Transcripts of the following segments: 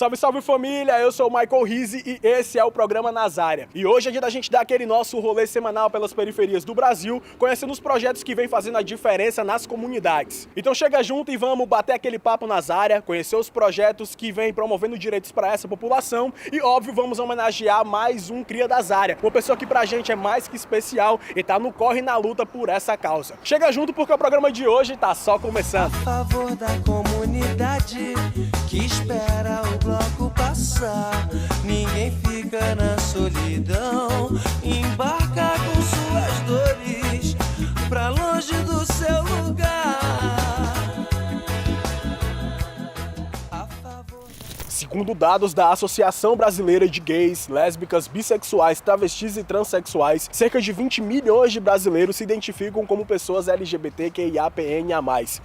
Salve, salve família, eu sou o Michael Rizzi e esse é o programa Nas Área. E hoje é dia da gente dar aquele nosso rolê semanal pelas periferias do Brasil, conhecendo os projetos que vem fazendo a diferença nas comunidades. Então chega junto e vamos bater aquele papo nas áreas, conhecer os projetos que vem promovendo direitos para essa população e, óbvio, vamos homenagear mais um cria das áreas, uma pessoa que pra gente é mais que especial e tá no corre e na luta por essa causa. Chega junto porque o programa de hoje tá só começando. A favor da comunidade que espera o bloco passar, ninguém fica na solidão, embarca com suas dores pra longe do seu lugar. Segundo dados da Associação Brasileira de Gays, Lésbicas, Bissexuais, Travestis e Transsexuais, cerca de 20 milhões de brasileiros se identificam como pessoas LGBTQIAPN+.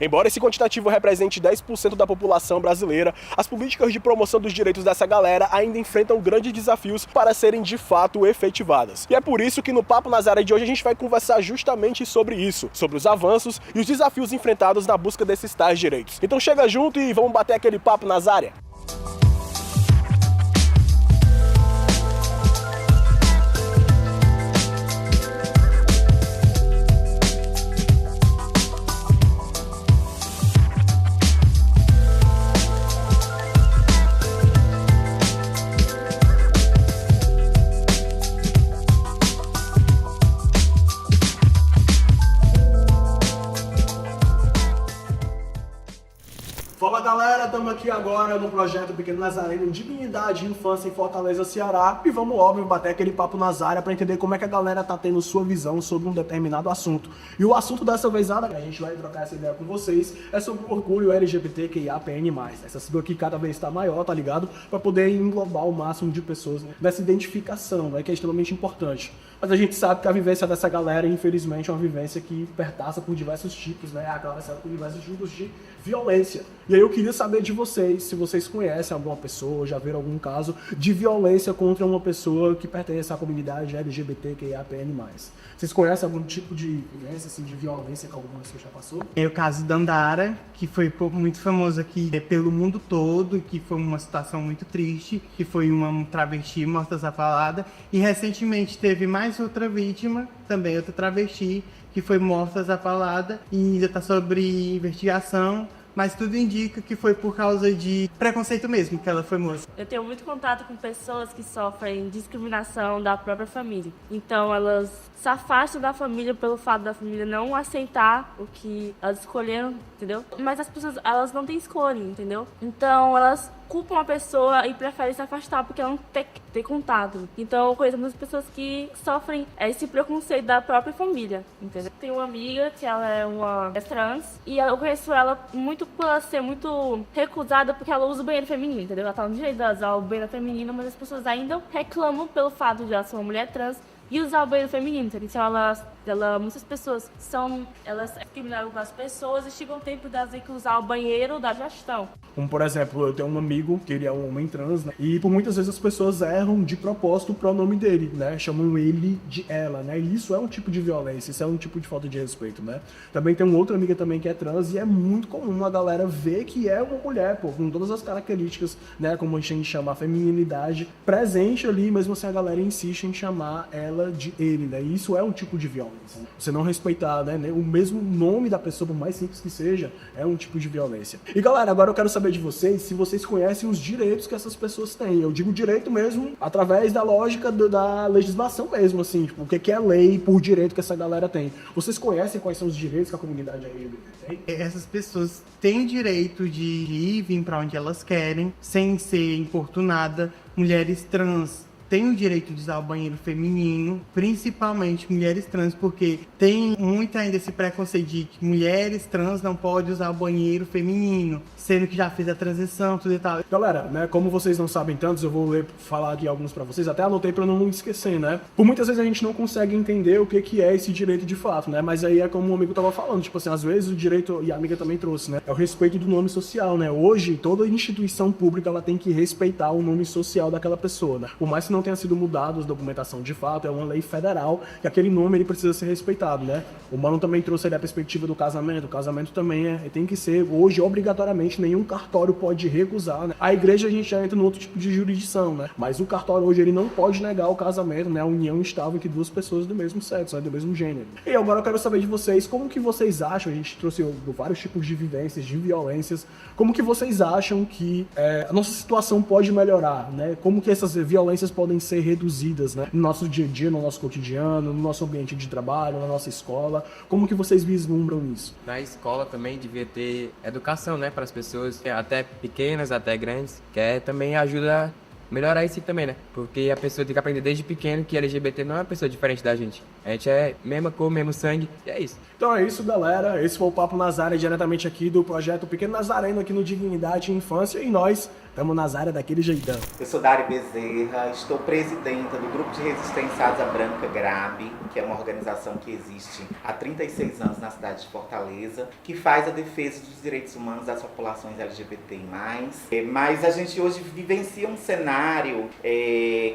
Embora esse quantitativo represente 10% da população brasileira, as políticas de promoção dos direitos dessa galera ainda enfrentam grandes desafios para serem de fato efetivadas. E é por isso que no Papo Nas Áreas de hoje a gente vai conversar justamente sobre isso, sobre os avanços e os desafios enfrentados na busca desses tais direitos. Então chega junto e vamos bater aquele papo nas áreas. Fala galera, estamos aqui agora no projeto Pequeno Nazareno Dignidade e Infância em Fortaleza, Ceará e vamos, óbvio, bater aquele papo nas áreas para entender como é que a galera tá tendo sua visão sobre um determinado assunto. E o assunto dessa vez, a gente vai trocar essa ideia com vocês, é sobre o orgulho LGBTQIAPN+. Essa sigla aqui cada vez está maior, tá ligado? Para poder englobar o máximo de pessoas nessa identificação, né, que é extremamente importante. Mas a gente sabe que a vivência dessa galera, infelizmente, é uma vivência que perpassa por diversos tipos, né? Atravessada por diversos tipos de violência. E aí eu queria saber de vocês, se vocês conhecem alguma pessoa, já viram algum caso de violência contra uma pessoa que pertence à comunidade LGBTQIAPN+. Vocês conhecem algum tipo de violência, assim, de violência que alguma pessoa já passou? É o caso da Andara, que foi muito famoso aqui pelo mundo todo, que foi uma situação muito triste, que foi uma travesti morta falada, e recentemente teve mais outra vítima, também outra travesti, que foi morta falada e ainda está sobre investigação, mas tudo indica que foi por causa de preconceito mesmo que ela foi morta. Eu tenho muito contato com pessoas que sofrem discriminação da própria família. Então elas se afastam da família pelo fato da família não aceitar o que elas escolheram, entendeu? Mas as pessoas, elas não têm escolha, entendeu? Então elas culpam a pessoa e preferem se afastar porque ela não tem contato. Então eu conheço muitas pessoas que sofrem esse preconceito da própria família, entendeu? Tenho uma amiga que ela é trans e eu conheço ela muito por ela ser muito recusada porque ela usa o banheiro feminino, entendeu? Ela tá no direito de usar o banheiro feminino, mas as pessoas ainda reclamam pelo fato de ela ser uma mulher trans e usar o banheiro feminino, entendeu? Então muitas pessoas elas discriminam algumas pessoas e chegam o tempo delas ter que usar o banheiro da gestão. Como, por exemplo, eu tenho um amigo que ele é um homem trans, né? E por muitas vezes as pessoas erram de propósito o pronome dele, né? Chamam ele de ela, né? E isso é um tipo de violência, isso é um tipo de falta de respeito, né? Também tem uma outra amiga também que é trans e é muito comum a galera ver que é uma mulher, pô, com todas as características, né? Como a gente chama a feminilidade presente ali, mesmo assim a galera insiste em chamar ela de ele, né? E isso é um tipo de violência. Você não respeitar, né? O mesmo nome da pessoa, por mais simples que seja, é um tipo de violência. E galera, agora eu quero saber de vocês se vocês conhecem os direitos que essas pessoas têm. Eu digo direito mesmo através da lógica da legislação mesmo, assim, tipo, o que é lei por direito que essa galera tem. Vocês conhecem quais são os direitos que a comunidade LGBT tem? Essas pessoas têm direito de ir e vir para onde elas querem, sem ser importunada. Mulheres trans têm o direito de usar o banheiro feminino, principalmente mulheres trans, porque tem muito ainda esse preconceito de que mulheres trans não podem usar o banheiro feminino, sendo que já fez a transição, tudo e tal. Galera, né, como vocês não sabem tantos, eu vou falar aqui alguns pra vocês, até anotei pra não esquecer, né? Por muitas vezes a gente não consegue entender o que é esse direito de fato, né? Mas aí é como o amigo tava falando, tipo assim, às vezes o direito, e a amiga também trouxe, né? É o respeito do nome social, né? Hoje, toda instituição pública, ela tem que respeitar o nome social daquela pessoa, né? Por mais que não não tenha sido mudado a documentação de fato, é uma lei federal, e aquele nome ele precisa ser respeitado, né? O Mano também trouxe ali a perspectiva do casamento. O casamento também tem que ser, hoje, obrigatoriamente, nenhum cartório pode recusar, né? A igreja a gente já entra num outro tipo de jurisdição, né? Mas o cartório hoje ele não pode negar o casamento, né? A união estável entre duas pessoas do mesmo sexo, né? Do mesmo gênero. E agora eu quero saber de vocês, como que vocês acham, a gente trouxe vários tipos de vivências, de violências, como que vocês acham que a nossa situação pode melhorar, né? Como que essas violências podem ser reduzidas, né? No nosso dia a dia, no nosso cotidiano, no nosso ambiente de trabalho, na nossa escola, como que vocês vislumbram isso? Na escola também devia ter educação, né, para as pessoas, até pequenas, até grandes, que também ajuda a melhorar isso também, né? Porque a pessoa tem que aprender desde pequeno que LGBT não é uma pessoa diferente da gente. A gente é mesma cor, mesmo sangue, e é isso. Então é isso, galera. Esse foi o Papo Nazaré, diretamente aqui do projeto Pequeno Nazareno, aqui no Dignidade e Infância. E nós estamos Nazaré daquele jeitão. Eu sou Dari Bezerra, estou presidenta do Grupo de Resistência Asa Branca GRAB, que é uma organização que existe há 36 anos na cidade de Fortaleza, que faz a defesa dos direitos humanos das populações LGBTI+. Mas a gente hoje vivencia um cenário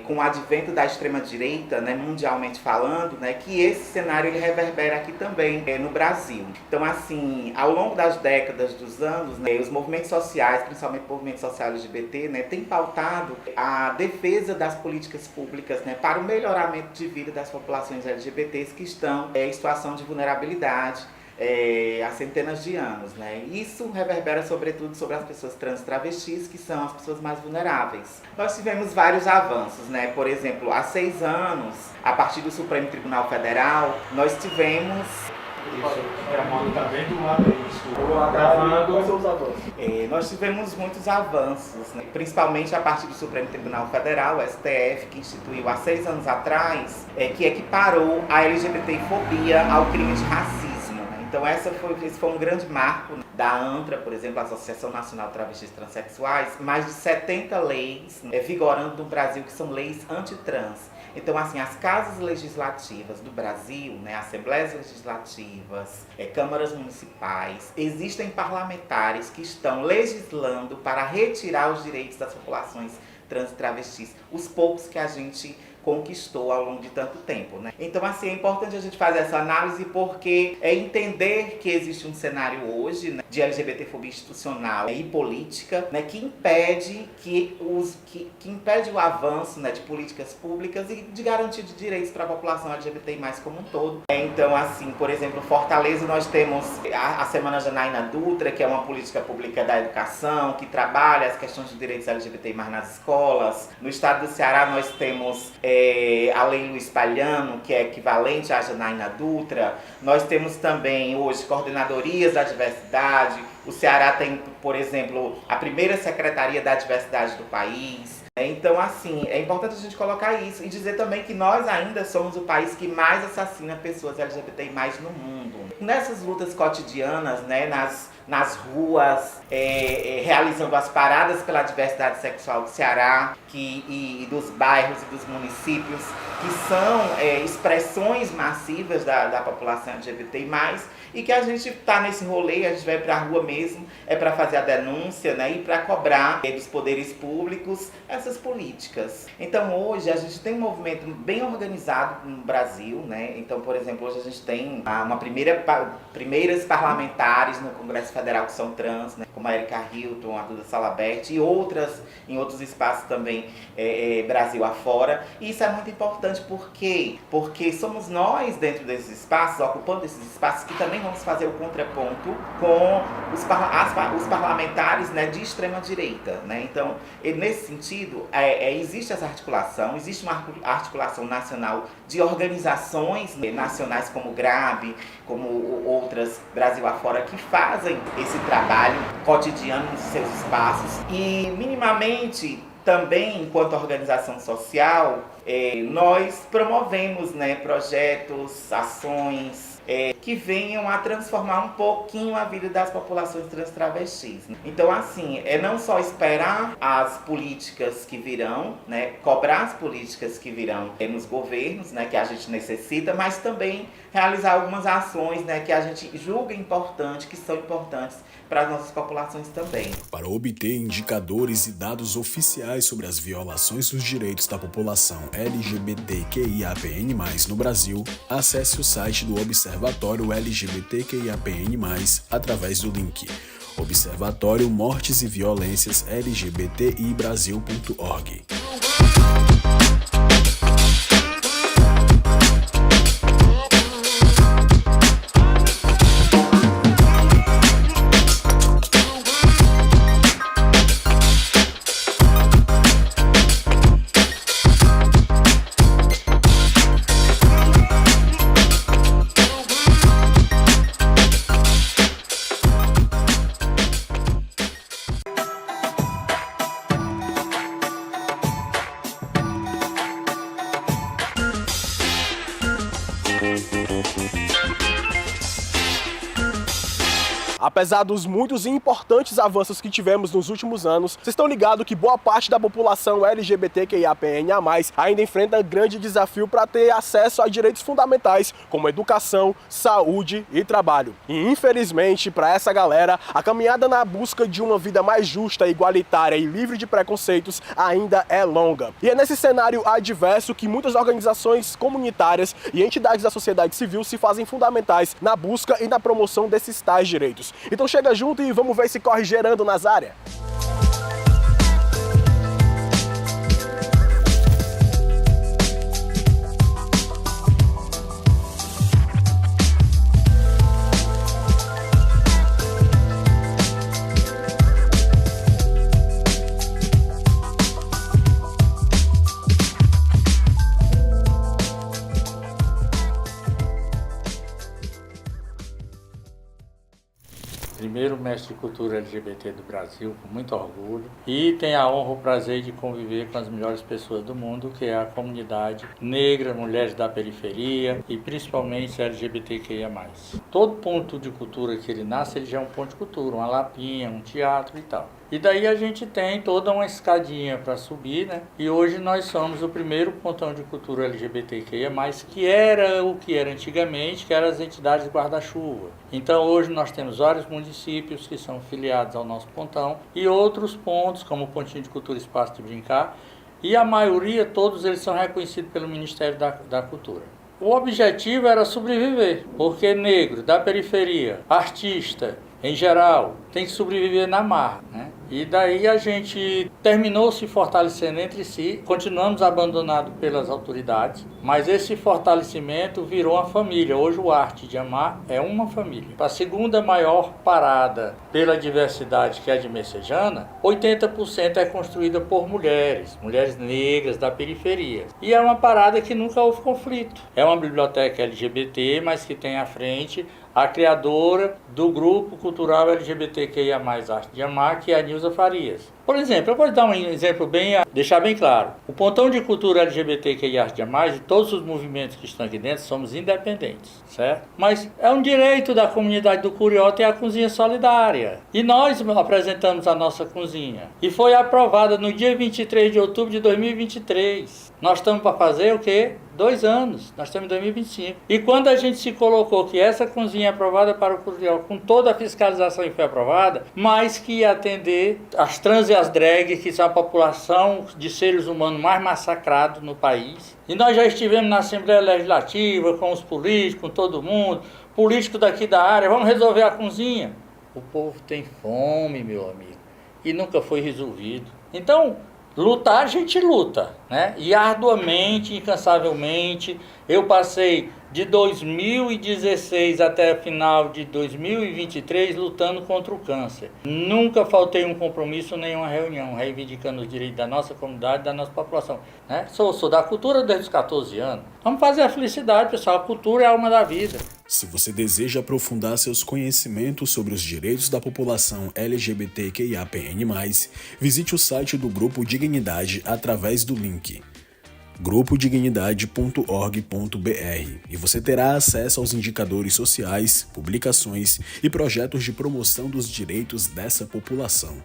com o advento da extrema-direita, né, mundialmente falando, né, que esse cenário ele reverbera aqui também no Brasil. Então, assim, ao longo das décadas, dos anos, né, os movimentos sociais, principalmente o movimento social LGBT, né, têm pautado a defesa das políticas públicas, né, para o melhoramento de vida das populações LGBTs que estão em situação de vulnerabilidade há centenas de anos, né? Isso reverbera sobretudo sobre as pessoas trans e travestis, que são as pessoas mais vulneráveis. Nós tivemos vários avanços, né? Por exemplo, há 6 anos, a partir do Supremo Tribunal Federal, nós tivemos... Nós tivemos muitos avanços, né? Principalmente a partir do Supremo Tribunal Federal, o STF, que instituiu há 6 anos atrás, que equiparou a LGBTfobia ao crime de racismo. Então esse foi um grande marco da ANTRA, por exemplo, a Associação Nacional de Travestis Transsexuais, mais de 70 leis vigorando no Brasil, que são leis antitrans. Então, assim, as casas legislativas do Brasil, né, assembleias legislativas, câmaras municipais, existem parlamentares que estão legislando para retirar os direitos das populações trans e travestis, os poucos que a gente conquistou ao longo de tanto tempo, né? Então, assim, é importante a gente fazer essa análise porque é entender que existe um cenário hoje, né, de LGBTfobia institucional e política, né, que impede que impede o avanço, né, de políticas públicas e de garantia de direitos para a população LGBTI+, como um todo. Então, assim, por exemplo, Fortaleza nós temos a Semana Janaína Dutra, que é uma política pública da educação, que trabalha as questões de direitos LGBTI+, nas escolas. No estado do Ceará nós temos a Lei Luiz Palhano, que é equivalente à Janaína Dutra. Nós temos também hoje coordenadorias da diversidade. O Ceará tem, por exemplo, a primeira Secretaria da Diversidade do país. Então, assim, é importante a gente colocar isso e dizer também que nós ainda somos o país que mais assassina pessoas LGBTI+ no mundo. Nessas lutas cotidianas, né, nas ruas, realizando as paradas pela diversidade sexual do Ceará e dos bairros e dos municípios, que são expressões massivas da população LGBTI+, e que a gente está nesse rolê, a gente vai para a rua mesmo, para fazer a denúncia, né, e para cobrar dos poderes públicos essas políticas. Então hoje a gente tem um movimento bem organizado no Brasil, né? Então, por exemplo, hoje a gente tem primeiras parlamentares no Congresso Federal que são trans, né, como a Erika Hilton, a Duda Salabert e outras em outros espaços também Brasil afora. E isso é muito importante porque somos nós dentro desses espaços, ocupando esses espaços, que também vamos fazer o contraponto com os parlamentares, né, de extrema direita, né? Então, nesse sentido, existe essa articulação, existe uma articulação nacional de organizações nacionais como o GRAB, como outras Brasil afora, que fazem esse trabalho cotidiano nos seus espaços. E minimamente também, enquanto organização social, nós promovemos, né, projetos, ações que venham a transformar um pouquinho a vida das populações trans travestis. Então, assim, não só esperar as políticas que virão, né, cobrar as políticas que virão nos governos, né, que a gente necessita, mas também realizar algumas ações, né, que a gente julga importante, que são importantes para as nossas populações também. Para obter indicadores e dados oficiais sobre as violações dos direitos da população LGBTQIAPN+, no Brasil, acesse o site do Observatório LGBTQIAPN+, através do link Observatório Mortes e Violências LGBTIbrasil.org. Apesar dos muitos e importantes avanços que tivemos nos últimos anos, vocês estão ligados que boa parte da população LGBTQIAPNA+, ainda enfrenta grande desafio para ter acesso a direitos fundamentais, como educação, saúde e trabalho. E infelizmente, para essa galera, a caminhada na busca de uma vida mais justa, igualitária e livre de preconceitos ainda é longa. E é nesse cenário adverso que muitas organizações comunitárias e entidades da sociedade civil se fazem fundamentais na busca e na promoção desses tais direitos. Então chega junto e vamos ver se corre gerando nas áreas. Primeiro mestre de cultura LGBT do Brasil, com muito orgulho, e tenho a honra e o prazer de conviver com as melhores pessoas do mundo, que é a comunidade negra, mulheres da periferia e principalmente LGBTQIA+. Todo ponto de cultura que ele nasce, ele já é um ponto de cultura, uma lapinha, um teatro e tal. E daí a gente tem toda uma escadinha para subir, né? E hoje nós somos o primeiro pontão de cultura LGBTQIA+, que era o que era antigamente, que eram as entidades guarda-chuva. Então hoje nós temos vários municípios que são filiados ao nosso pontão e outros pontos, como o Pontinho de Cultura Espaço de Brincar, e a maioria, todos eles são reconhecidos pelo Ministério da Cultura. O objetivo era sobreviver, porque negro, da periferia, artista, em geral, tem que sobreviver na marra, né? E daí a gente terminou se fortalecendo entre si, continuamos abandonados pelas autoridades, mas esse fortalecimento virou uma família. Hoje o Arte de Amar é uma família. A segunda maior parada pela diversidade, que é a de Messejana, 80% é construída por mulheres negras da periferia. E é uma parada que nunca houve conflito. É uma biblioteca LGBT, mas que tem à frente a criadora do grupo cultural LGBTQIA+, Arte de Amar, que é a Nilza Farias. Por exemplo, eu vou dar um exemplo deixar bem claro. O Pontão de Cultura LGBTQIA+, Arte de Amar, de todos os movimentos que estão aqui dentro, somos independentes, certo? Mas é um direito da comunidade do Curió ter a cozinha solidária. E nós apresentamos a nossa cozinha. E foi aprovada no dia 23 de outubro de 2023. Nós estamos para fazer o quê? 2 anos, nós estamos em 2025. E quando a gente se colocou que essa cozinha é aprovada para o Curió, com toda a fiscalização que foi aprovada, mas que ia atender as trans e as drag, que são a população de seres humanos mais massacrados no país. E nós já estivemos na Assembleia Legislativa, com os políticos, com todo mundo, político daqui da área, vamos resolver a cozinha. O povo tem fome, meu amigo, e nunca foi resolvido. Então, lutar, a gente luta, né? E arduamente, incansavelmente. Eu passei de 2016 até o final de 2023 lutando contra o câncer. Nunca faltei um compromisso, nenhuma reunião, reivindicando os direitos da nossa comunidade, da nossa população, né? Sou da cultura desde os 14 anos. Vamos fazer a felicidade, pessoal. A cultura é a alma da vida. Se você deseja aprofundar seus conhecimentos sobre os direitos da população LGBTQIAPN+, visite o site do Grupo Dignidade através do link grupodignidade.org.br e você terá acesso aos indicadores sociais, publicações e projetos de promoção dos direitos dessa população.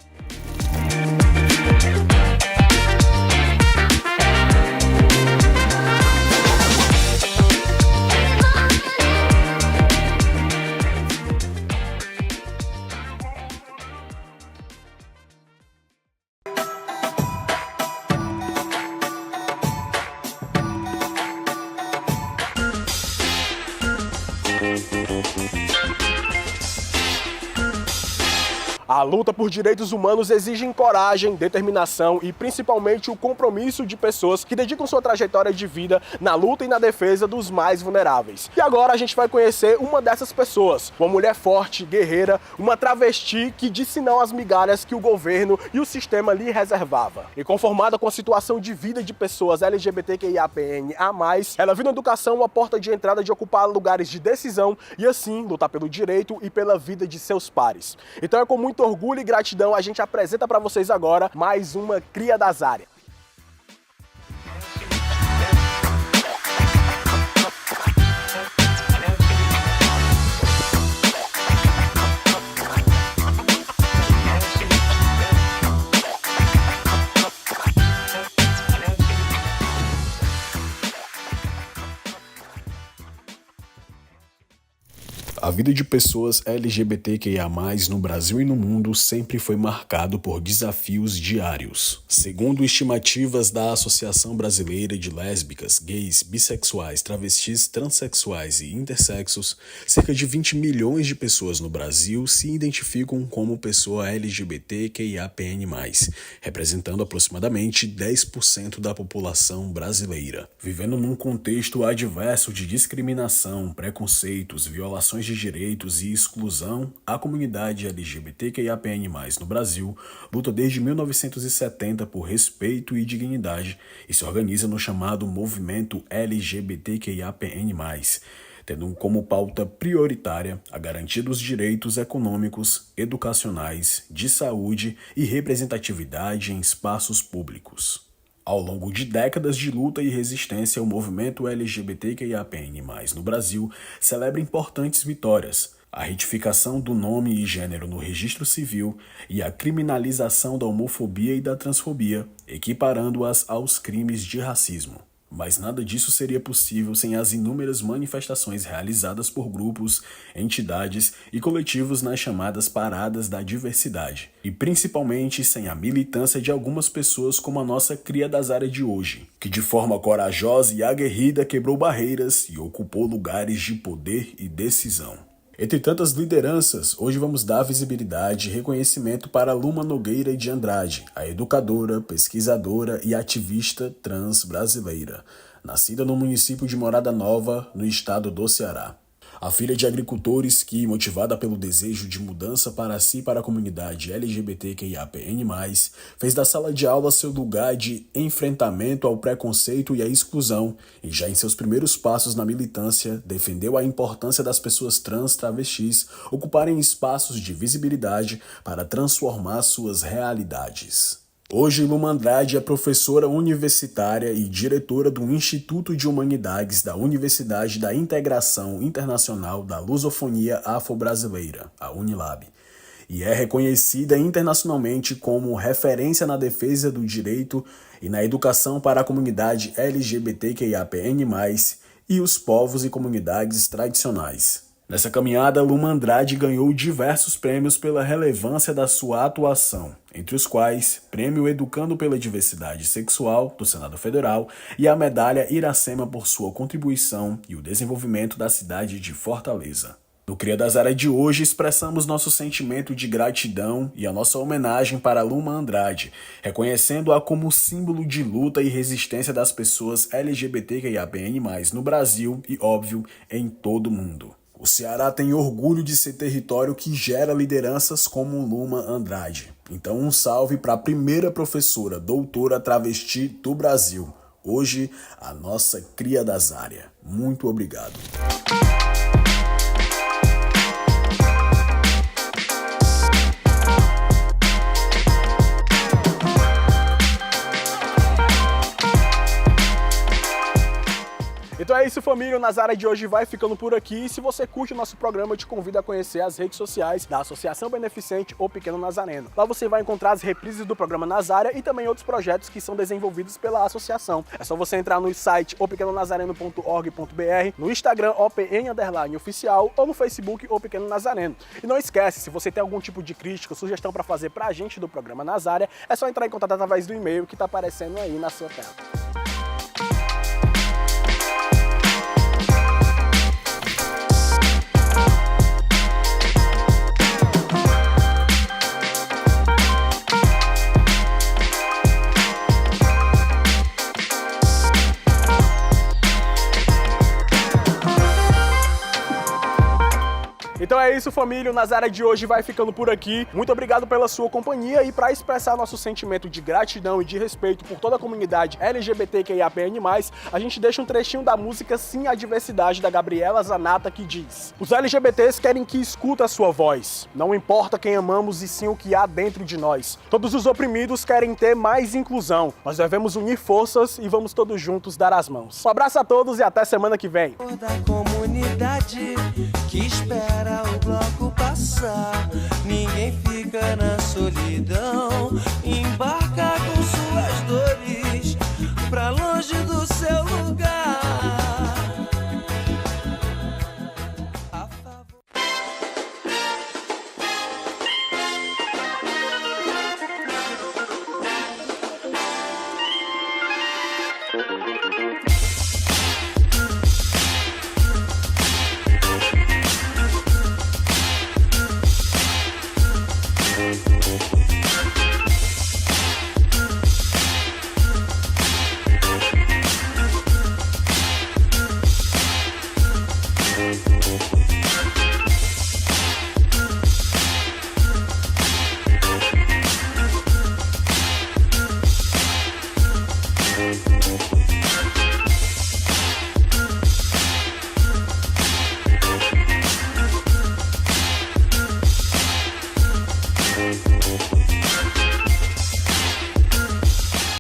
A luta por direitos humanos exige coragem, determinação e principalmente o compromisso de pessoas que dedicam sua trajetória de vida na luta e na defesa dos mais vulneráveis. E agora a gente vai conhecer uma dessas pessoas, uma mulher forte, guerreira, uma travesti que disse não às migalhas que o governo e o sistema lhe reservava. E conformada com a situação de vida de pessoas LGBTQIAPN+, ela viu na educação uma porta de entrada de ocupar lugares de decisão e assim lutar pelo direito e pela vida de seus pares. Então é com muito orgulho e gratidão a gente apresenta para vocês agora mais uma cria da Zária. A vida de pessoas LGBTQIA+, no Brasil e no mundo sempre foi marcado por desafios diários. Segundo estimativas da Associação Brasileira de Lésbicas, Gays, Bissexuais, Travestis, Transsexuais e Intersexos, cerca de 20 milhões de pessoas no Brasil se identificam como pessoa LGBTQIAPN+, representando aproximadamente 10% da população brasileira. Vivendo num contexto adverso de discriminação, preconceitos, violações de direitos e exclusão, a comunidade LGBTQIAPN+, no Brasil, luta desde 1970 por respeito e dignidade e se organiza no chamado Movimento LGBTQIAPN+, tendo como pauta prioritária a garantia dos direitos econômicos, educacionais, de saúde e representatividade em espaços públicos. Ao longo de décadas de luta e resistência, o movimento LGBTQIAPN+, no Brasil, celebra importantes vitórias: a retificação do nome e gênero no registro civil e a criminalização da homofobia e da transfobia, equiparando-as aos crimes de racismo. Mas nada disso seria possível sem as inúmeras manifestações realizadas por grupos, entidades e coletivos nas chamadas Paradas da Diversidade. E principalmente sem a militância de algumas pessoas como a nossa cria da Zária de hoje, que de forma corajosa e aguerrida quebrou barreiras e ocupou lugares de poder e decisão. Entre tantas lideranças, hoje vamos dar visibilidade e reconhecimento para Luma Nogueira de Andrade, a educadora, pesquisadora e ativista trans brasileira, nascida no município de Morada Nova, no estado do Ceará. A filha de agricultores que, motivada pelo desejo de mudança para si e para a comunidade LGBTQIAPN+, fez da sala de aula seu lugar de enfrentamento ao preconceito e à exclusão e já em seus primeiros passos na militância defendeu a importância das pessoas trans travestis ocuparem espaços de visibilidade para transformar suas realidades. Hoje, Luma Andrade é professora universitária e diretora do Instituto de Humanidades da Universidade da Integração Internacional da Lusofonia Afro-Brasileira, a Unilab, e é reconhecida internacionalmente como referência na defesa do direito e na educação para a comunidade LGBTQIAPN+, e os povos e comunidades tradicionais. Nessa caminhada, Luma Andrade ganhou diversos prêmios pela relevância da sua atuação, entre os quais Prêmio Educando pela Diversidade Sexual, do Senado Federal, e a Medalha Iracema por sua contribuição e o desenvolvimento da cidade de Fortaleza. No Cria da Zária de hoje, expressamos nosso sentimento de gratidão e a nossa homenagem para Luma Andrade, reconhecendo-a como símbolo de luta e resistência das pessoas LGBTQIAPN+, no Brasil e, óbvio, em todo o mundo. O Ceará tem orgulho de ser território que gera lideranças como Luma Andrade. Então um salve para a primeira professora doutora travesti do Brasil. Hoje, a nossa cria da Zária. Muito obrigado. Então é isso, família. O Na Zária de hoje vai ficando por aqui. E se você curte o nosso programa, eu te convido a conhecer as redes sociais da Associação Beneficente O Pequeno Nazareno. Lá você vai encontrar as reprises do programa Na Zária e também outros projetos que são desenvolvidos pela associação. É só você entrar no site opequenonazareno.org.br, no Instagram OPN_oficial ou no Facebook O Pequeno Nazareno. E não esquece, se você tem algum tipo de crítica, sugestão para fazer pra gente do programa Na Zária, é só entrar em contato através do e-mail que tá aparecendo aí na sua tela. é isso, família. O Nazaré de hoje vai ficando por aqui. Muito obrigado pela sua companhia e para expressar nosso sentimento de gratidão e de respeito por toda a comunidade LGBTQIAPN+, a gente deixa um trechinho da música Sim à Diversidade, da Gabriela Zanata, que diz: os LGBTs querem que escuta a sua voz. Não importa quem amamos e sim o que há dentro de nós. Todos os oprimidos querem ter mais inclusão. Nós devemos unir forças e vamos todos juntos dar as mãos. Um abraço a todos e até semana que vem. Da comunidade que espera o bloco passar. Ninguém fica na solidão. Embarca com suas dores pra longe do seu lugar.